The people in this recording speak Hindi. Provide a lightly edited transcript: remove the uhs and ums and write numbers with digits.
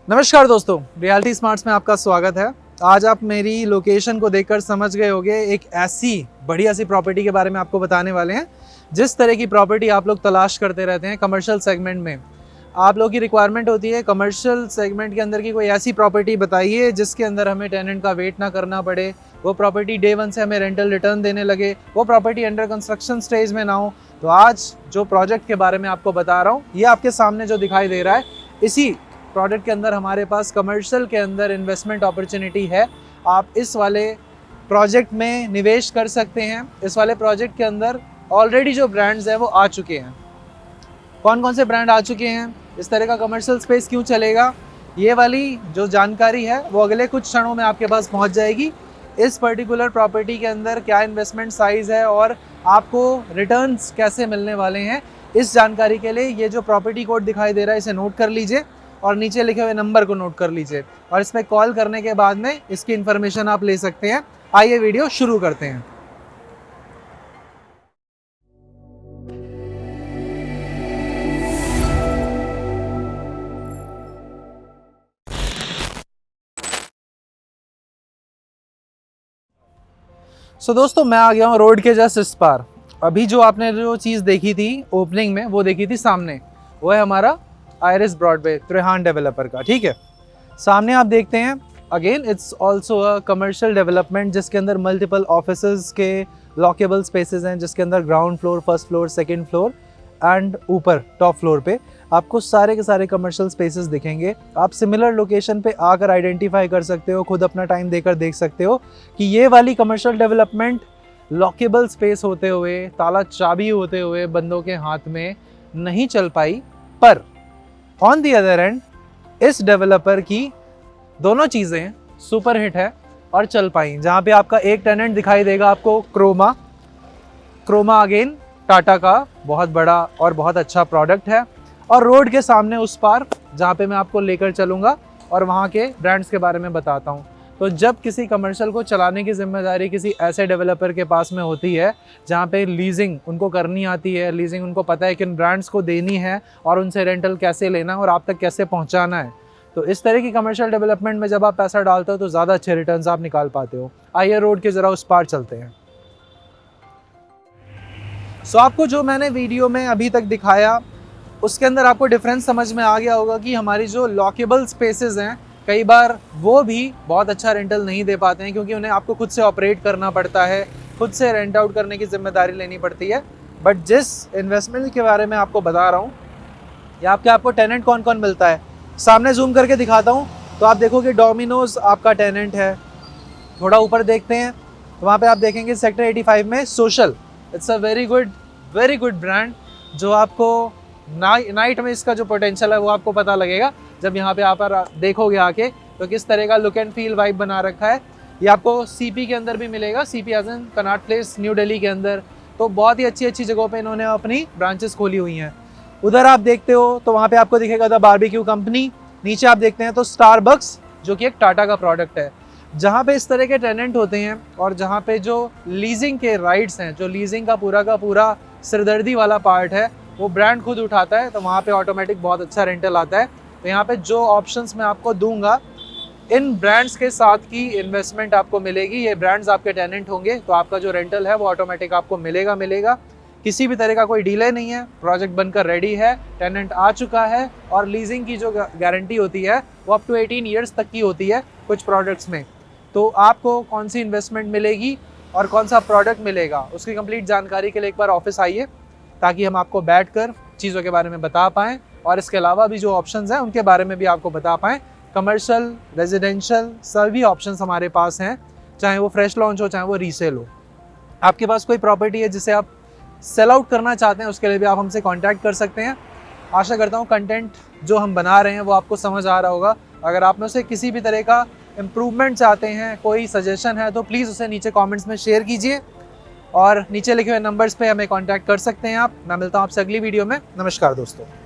नमस्कार दोस्तों, रियलिटी स्मार्ट्स में आपका स्वागत है। आज आप मेरी लोकेशन को देखकर समझ गए होंगे, एक ऐसी बढ़िया सी प्रॉपर्टी के बारे में आपको बताने वाले हैं। जिस तरह की प्रॉपर्टी आप लोग तलाश करते रहते हैं कमर्शियल सेगमेंट में, आप लोगों की रिक्वायरमेंट होती है कमर्शियल सेगमेंट के अंदर की कोई ऐसी प्रॉपर्टी बताइए जिसके अंदर हमें टेनेंट का वेट ना करना पड़े, वो प्रॉपर्टी डे 1 से हमें रेंटल रिटर्न देने लगे, वो प्रॉपर्टी अंडर कंस्ट्रक्शन स्टेज में ना हो। तो आज जो प्रोजेक्ट के बारे में आपको बता रहा हूँ, ये आपके सामने जो दिखाई दे रहा है, इसी प्रोडक्ट के अंदर हमारे पास कमर्शियल के अंदर इन्वेस्टमेंट अपॉर्चुनिटी है। आप इस वाले प्रोजेक्ट में निवेश कर सकते हैं। इस वाले प्रोजेक्ट के अंदर ऑलरेडी जो ब्रांड्स हैं वो आ चुके हैं। कौन कौन से ब्रांड आ चुके हैं, इस तरह का कमर्शियल स्पेस क्यों चलेगा, ये वाली जो जानकारी है वो अगले कुछ क्षणों में आपके पास पहुंच जाएगी। इस पर्टिकुलर प्रॉपर्टी के अंदर क्या इन्वेस्टमेंट साइज है और आपको रिटर्न्स कैसे मिलने वाले हैं, इस जानकारी के लिए ये जो प्रॉपर्टी कोड दिखाई दे रहा है इसे नोट कर लीजिए और नीचे लिखे हुए नंबर को नोट कर लीजिए और इस पर कॉल करने के बाद में इसकी इन्फॉर्मेशन आप ले सकते हैं। आइए वीडियो शुरू करते हैं। दोस्तों, मैं आ गया हूँ रोड के जस्ट इस पार। अभी जो आपने जो चीज़ देखी थी ओपनिंग में, वो देखी थी सामने, वो है हमारा आइरिस ब्रॉडवे त्रिहान डेवलपर का। ठीक है, सामने आप देखते हैं, again it's also a commercial development जिसके अंदर मल्टीपल ऑफिसेज के लॉकेबल स्पेसेस हैं, जिसके अंदर ground floor, first floor, second floor and ऊपर टॉप फ्लोर पे आपको सारे के सारे कमर्शियल स्पेसेस दिखेंगे। आप सिमिलर लोकेशन पे आकर आइडेंटिफाई कर सकते हो, खुद अपना टाइम देकर देख सकते हो कि ये वाली कमर्शियल डेवलपमेंट लॉकेबल स्पेस होते हुए, ताला चाबी होते हुए बंदों के हाथ में नहीं चल पाई। पर ऑन दी अदर एंड इस डेवलपर की दोनों चीज़ें सुपर हिट है और चल पाई। जहाँ पे आपका एक टेनेंट दिखाई देगा आपको क्रोमा अगेन टाटा का बहुत बड़ा और बहुत अच्छा प्रोडक्ट है, और रोड के सामने उस पार जहाँ पे मैं आपको लेकर चलूँगा और वहाँ के ब्रांड्स के बारे में बताता हूँ। तो जब किसी कमर्शियल को चलाने की जिम्मेदारी किसी ऐसे डेवलपर के पास में होती है जहाँ पे लीजिंग उनको करनी आती है, लीजिंग उनको पता है किन ब्रांड्स को देनी है और उनसे रेंटल कैसे लेना है और आप तक कैसे पहुँचाना है, तो इस तरह की कमर्शियल डेवलपमेंट में जब आप पैसा डालते हो तो ज़्यादा अच्छे रिटर्न्स आप निकाल पाते हो। आइए रोड के ज़रा उस पार चलते हैं। आपको जो मैंने वीडियो में अभी तक दिखाया उसके अंदर आपको डिफरेंस समझ में आ गया होगा कि हमारी जो लॉकेबल स्पेसेस हैं कई बार वो भी बहुत अच्छा रेंटल नहीं दे पाते हैं, क्योंकि उन्हें आपको खुद से ऑपरेट करना पड़ता है, खुद से रेंट आउट करने की जिम्मेदारी लेनी पड़ती है। बट जिस इन्वेस्टमेंट के बारे में आपको बता रहा हूँ, यहाँ पे आपको टेनेंट कौन कौन मिलता है, सामने जूम करके दिखाता हूँ तो आप देखोगे डोमिनोज आपका टेनेंट है। थोड़ा ऊपर देखते हैं तो वहाँ पे आप देखेंगे सेक्टर 85 में social. It's a very good brand, जो आपको नाइट में इसका जो पोटेंशियल है वो आपको पता लगेगा जब यहाँ पे आप देखोगे आके, तो किस तरह का लुक एंड फील वाइब बना रखा है। ये आपको सीपी के अंदर भी मिलेगा, CP as in Connaught Place New Delhi के अंदर। तो बहुत ही अच्छी जगहों पे इन्होंने अपनी ब्रांचेस खोली हुई हैं। उधर आप देखते हो तो वहाँ पे आपको दिखेगा द बारबेक्यू कंपनी। नीचे आप देखते हैं तो स्टारबक्स, जो कि एक टाटा का प्रोडक्ट है। जहाँ पे इस तरह के टेनेंट होते हैं और जहाँ पे जो लीजिंग के राइट्स हैं, जो लीजिंग का पूरा सिरदर्दी वाला पार्ट है, वो ब्रांड खुद उठाता है, तो वहाँ पे ऑटोमेटिक बहुत अच्छा रेंटल आता है। तो यहाँ पे जो ऑप्शंस मैं आपको दूंगा, इन ब्रांड्स के साथ की इन्वेस्टमेंट आपको मिलेगी। ये ब्रांड्स आपके टेनेंट होंगे तो आपका जो रेंटल है वो ऑटोमेटिक आपको मिलेगा। किसी भी तरह का कोई डिले नहीं है, प्रोजेक्ट बनकर रेडी है, टेनेंट आ चुका है, और लीजिंग की जो गारंटी होती है वो अप टू 18 ईयर्स तक की होती है कुछ प्रोडक्ट्स में। तो आपको कौन सी इन्वेस्टमेंट मिलेगी और कौन सा प्रोडक्ट मिलेगा, उसकी कंप्लीट जानकारी के लिए एक बार ऑफिस आइए, ताकि हम आपको बैठकर चीज़ों के बारे में बता पाएँ और इसके अलावा भी जो ऑप्शंस हैं उनके बारे में भी आपको बता पाएँ। कमर्शियल, रेजिडेंशियल सभी ऑप्शंस हमारे पास हैं, चाहे वो फ्रेश लॉन्च हो चाहे वो रीसेल हो। आपके पास कोई प्रॉपर्टी है जिसे आप सेल आउट करना चाहते हैं, उसके लिए भी आप हमसे कांटेक्ट कर सकते हैं। आशा करता हूँ कंटेंट जो हम बना रहे हैं वो आपको समझ आ रहा होगा। अगर आप में से किसी भी तरह का इम्प्रूवमेंट चाहते हैं, कोई सजेशन है, तो प्लीज़ उसे नीचे कमेंट्स में शेयर कीजिए और नीचे लिखे हुए नंबर्स पे हमें कांटेक्ट कर सकते हैं आप। मैं मिलता हूँ आपसे अगली वीडियो में। नमस्कार दोस्तों।